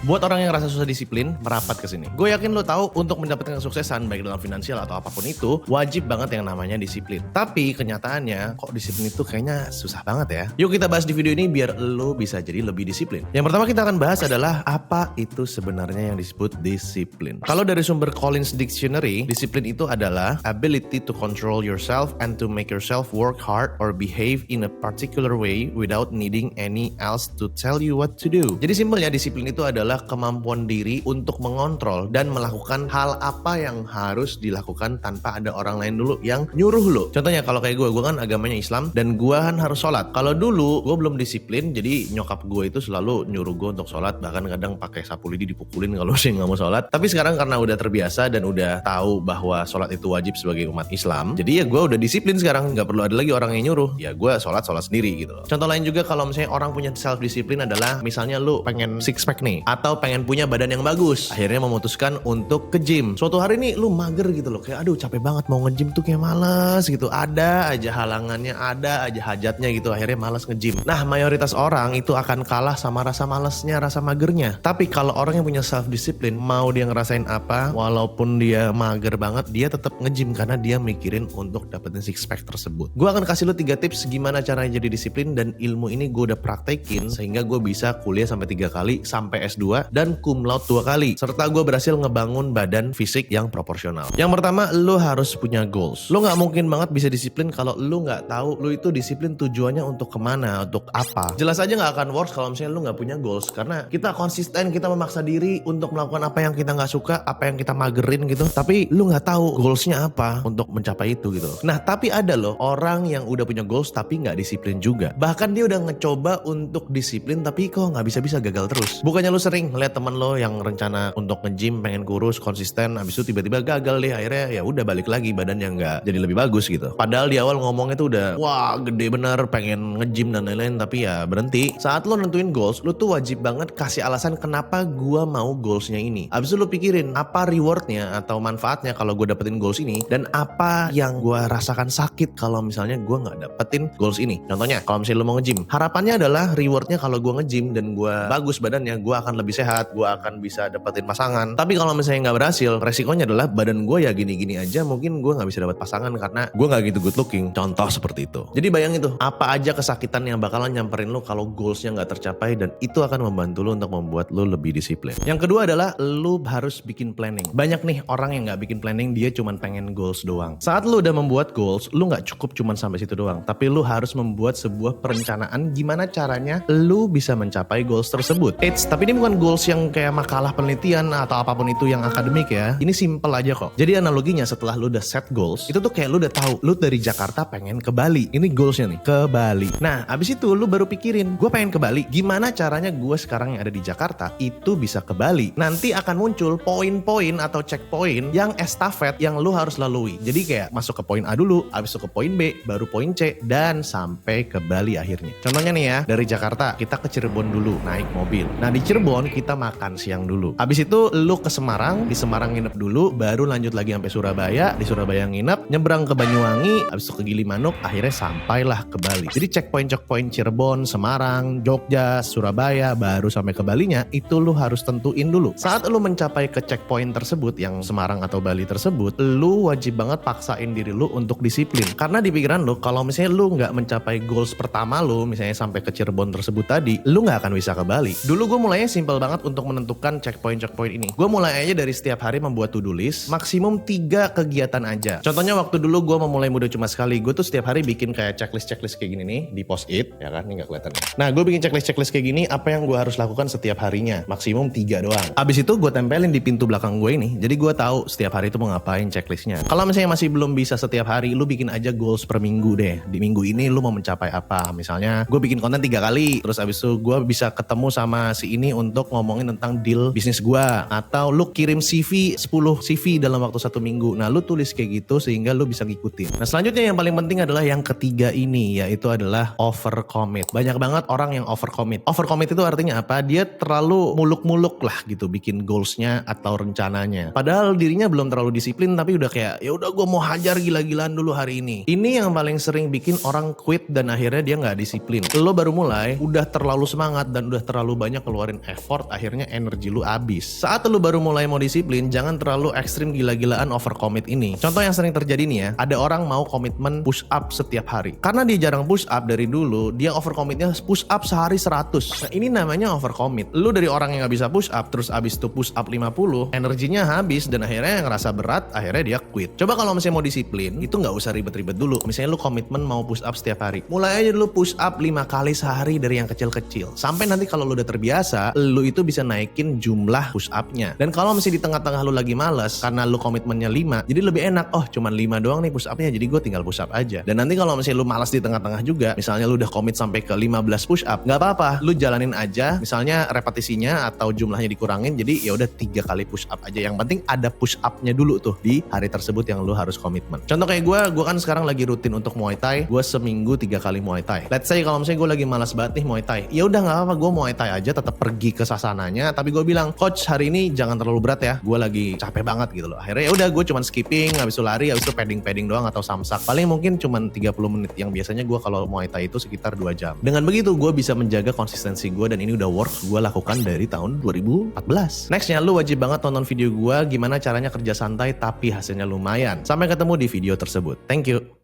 Buat orang yang rasa susah disiplin, merapat ke sini. Gue yakin lo tahu untuk mendapatkan kesuksesan baik dalam finansial atau apapun itu, wajib banget yang namanya disiplin. Tapi kenyataannya, kok disiplin itu kayaknya susah banget ya. Yuk kita bahas di video ini biar lo bisa jadi lebih disiplin. Yang pertama kita akan bahas adalah apa itu sebenarnya yang disebut disiplin. Kalau dari sumber Collins Dictionary, disiplin itu adalah ability to control yourself and to make yourself work hard or behave in a particular way without needing any else to tell you what to do. Jadi simpelnya disiplin itu adalah kemampuan diri untuk mengontrol dan melakukan hal apa yang harus dilakukan tanpa ada orang lain dulu yang nyuruh lo. Contohnya kalau kayak gue kan agamanya Islam dan gue kan harus sholat. Kalau dulu gue belum disiplin, jadi nyokap gue itu selalu nyuruh gue untuk sholat, bahkan kadang pakai sapu lidi dipukulin kalau sih nggak mau sholat. Tapi sekarang karena udah terbiasa dan udah tahu bahwa sholat itu wajib sebagai umat Islam, jadi ya gue udah disiplin sekarang, nggak perlu ada lagi orang yang nyuruh. Ya gue sholat sendiri gitu. Contoh lain juga kalau misalnya orang punya self disiplin adalah misalnya lu pengen six pack nih, atau pengen punya badan yang bagus, akhirnya memutuskan untuk ke gym. Suatu hari nih lu mager gitu loh, kayak aduh capek banget mau nge-gym tuh kayak males gitu, ada aja halangannya, ada aja hajatnya gitu, akhirnya malas nge-gym. Nah mayoritas orang itu akan kalah sama rasa malesnya, rasa magernya. Tapi kalau orang yang punya self disiplin, mau dia ngerasain apa, walaupun dia mager banget, dia tetap nge-gym karena dia mikirin untuk dapetin six pack tersebut. Gue akan kasih lu 3 tips gimana caranya jadi disiplin, dan ilmu ini gue udah praktekin sehingga gue bisa kuliah sampai 3 kali sampai S2 dan cum laude 2 kali, serta gue berhasil ngebangun badan fisik yang proporsional. Yang pertama, lu harus punya goals. Lu gak mungkin banget bisa disiplin kalau lu gak tahu lu itu disiplin tujuannya untuk kemana, untuk apa. Jelas aja gak akan works kalau misalnya lu gak punya goals, karena kita konsisten, kita memaksa diri untuk melakukan apa yang kita gak suka, apa yang kita magerin gitu, tapi lu gak tahu goalsnya apa untuk mencapai itu gitu. Nah tapi ada loh orang yang udah punya goals tapi gak disiplin juga. Bahkan dia udah ngecoba untuk disiplin tapi kok gak bisa-bisa, gagal terus. Bukannya lu sering ngeliat temen lo yang rencana untuk nge-gym, pengen kurus, konsisten, abis itu tiba-tiba gagal deh, akhirnya ya udah balik lagi badannya nggak jadi lebih bagus gitu. Padahal di awal ngomongnya tuh udah wah gede bener, pengen nge-gym dan lain-lain, tapi ya berhenti. Saat lo nentuin goals, lo tuh wajib banget kasih alasan kenapa gua mau goalsnya ini. Abis itu lo pikirin apa rewardnya atau manfaatnya kalau gue dapetin goals ini, dan apa yang gua rasakan sakit kalau misalnya gua nggak dapetin goals ini. Contohnya kalau misalnya lo mau nge-gym, harapannya adalah rewardnya kalau gua nge-gym dan gua bagus badannya, gue akan lebih sehat, gue akan bisa dapetin pasangan. Tapi kalau misalnya nggak berhasil, resikonya adalah badan gue ya gini-gini aja, mungkin gue nggak bisa dapet pasangan karena gue nggak gitu good looking. Contoh seperti itu. Jadi bayangin tuh, apa aja kesakitan yang bakalan nyamperin lo kalau goalsnya nggak tercapai, dan itu akan membantu lo untuk membuat lo lebih disiplin. Yang kedua adalah lo harus bikin planning. Banyak nih orang yang nggak bikin planning, dia cuma pengen goals doang. Saat lo udah membuat goals, lo nggak cukup cuma sampai situ doang, tapi lo harus membuat sebuah perencanaan gimana caranya lo bisa mencapai goals tersebut. Tapi ini bukan goals yang kayak makalah penelitian atau apapun itu yang akademik ya. Ini simple aja kok. Jadi analoginya setelah lu udah set goals, itu tuh kayak lu udah tahu lu dari Jakarta pengen ke Bali. Ini goalsnya nih, ke Bali. Nah abis itu lu baru pikirin, gue pengen ke Bali, gimana caranya gue sekarang yang ada di Jakarta itu bisa ke Bali. Nanti akan muncul poin-poin atau checkpoint yang estafet yang lu harus lalui. Jadi kayak masuk ke poin A dulu, abis itu ke poin B, baru poin C, dan sampai ke Bali akhirnya. Contohnya nih ya, dari Jakarta kita ke Cirebon dulu naik mobil. Nah di Cirebon kita makan siang dulu. Habis itu lu ke Semarang, di Semarang nginep dulu, baru lanjut lagi sampai Surabaya, di Surabaya nginep, nyebrang ke Banyuwangi, habis itu ke Gilimanuk, akhirnya sampailah ke Bali. Jadi checkpoint Cirebon, Semarang, Jogja, Surabaya, baru sampai ke Balinya, itu lu harus tentuin dulu. Saat lu mencapai ke checkpoint tersebut, yang Semarang atau Bali tersebut, lu wajib banget paksain diri lu untuk disiplin. Karena di pikiran lu, kalau misalnya lu nggak mencapai goals pertama lu, misalnya sampai ke Cirebon tersebut tadi, lu nggak akan bisa ke Bali. Dulu gue mulainya simple banget untuk menentukan checkpoint ini. Gue mulai aja dari setiap hari membuat to-do list, maksimum 3 kegiatan aja. Contohnya waktu dulu gue memulai muda cuma sekali, gue tuh setiap hari bikin kayak checklist kayak gini nih, di post-it, ya kan, ini gak kelihatan. Nah gue bikin checklist kayak gini, apa yang gue harus lakukan setiap harinya, maksimum 3 doang. Abis itu gue tempelin di pintu belakang gue ini, jadi gue tahu setiap hari itu mau ngapain checklistnya. Kalau misalnya masih belum bisa setiap hari, lu bikin aja goals per minggu deh. Di minggu ini lu mau mencapai apa, misalnya gue bikin konten 3 kali, terus abis itu gue bisa ketemu sama si ini untuk ngomongin tentang deal bisnis gua, atau lu kirim CV 10 CV dalam waktu 1 minggu. Nah lu tulis kayak gitu sehingga lu bisa ngikutin. Nah selanjutnya yang paling penting adalah yang ketiga ini, yaitu adalah overcommit. Banyak banget orang yang overcommit. Overcommit itu artinya apa? Dia terlalu muluk-muluk lah gitu bikin goalsnya atau rencananya, padahal dirinya belum terlalu disiplin, tapi udah kayak ya udah gua mau hajar gila-gilaan dulu hari ini. Ini yang paling sering bikin orang quit dan akhirnya dia nggak disiplin. Lo baru mulai udah terlalu semangat dan udah terlalu banyak keluarin effort effort, akhirnya energi lu habis. Saat lu baru mulai mau disiplin, jangan terlalu ekstrim gila-gilaan overcommit ini. Contoh yang sering terjadi nih ya, ada orang mau komitmen push up setiap hari. Karena dia jarang push up dari dulu, dia overcommitnya push up sehari 100. Nah ini namanya overcommit. Lu dari orang yang gak bisa push up, terus abis itu push up 50, energinya habis dan akhirnya ngerasa berat, akhirnya dia quit. Coba kalau misalnya mau disiplin, itu gak usah ribet-ribet dulu. Misalnya lu komitmen mau push up setiap hari. Mulai aja dulu push up 5 kali sehari dari yang kecil-kecil. Sampai nanti kalau lu udah terbiasa, lu itu bisa naikin jumlah push up-nya. Dan kalau misalnya di tengah-tengah lu lagi males, karena lu komitmennya 5, jadi lebih enak. Oh cuman 5 doang nih push up-nya, jadi gue tinggal push up aja. Dan nanti kalau misalnya lu malas di tengah-tengah juga, misalnya lu udah komit sampai ke 15 push up, nggak apa-apa, lu jalanin aja. Misalnya repetisinya atau jumlahnya dikurangin, jadi ya udah 3 kali push up aja. Yang penting ada push up-nya dulu tuh di hari tersebut yang lu harus komitmen. Contoh kayak gue kan sekarang lagi rutin untuk Muay Thai, gue seminggu 3 kali Muay Thai. Let's say kalau misalnya gue lagi malas banget nih Muay Thai, ya udah nggak apa-apa, gue Muay Thai aja, tetap pergi ke sasananya. Tapi gue bilang, coach hari ini jangan terlalu berat ya, gue lagi capek banget gitu loh. Akhirnya ya udah gue cuman skipping, habis itu lari, habis itu padding doang atau samsak. Paling mungkin cuman 30 menit, yang biasanya gue kalau Muay Thai itu sekitar 2 jam. Dengan begitu gue bisa menjaga konsistensi gue, dan ini udah works gue lakukan dari tahun 2014. Nextnya lu wajib banget tonton video gue gimana caranya kerja santai tapi hasilnya lumayan. Sampai ketemu di video tersebut. Thank you.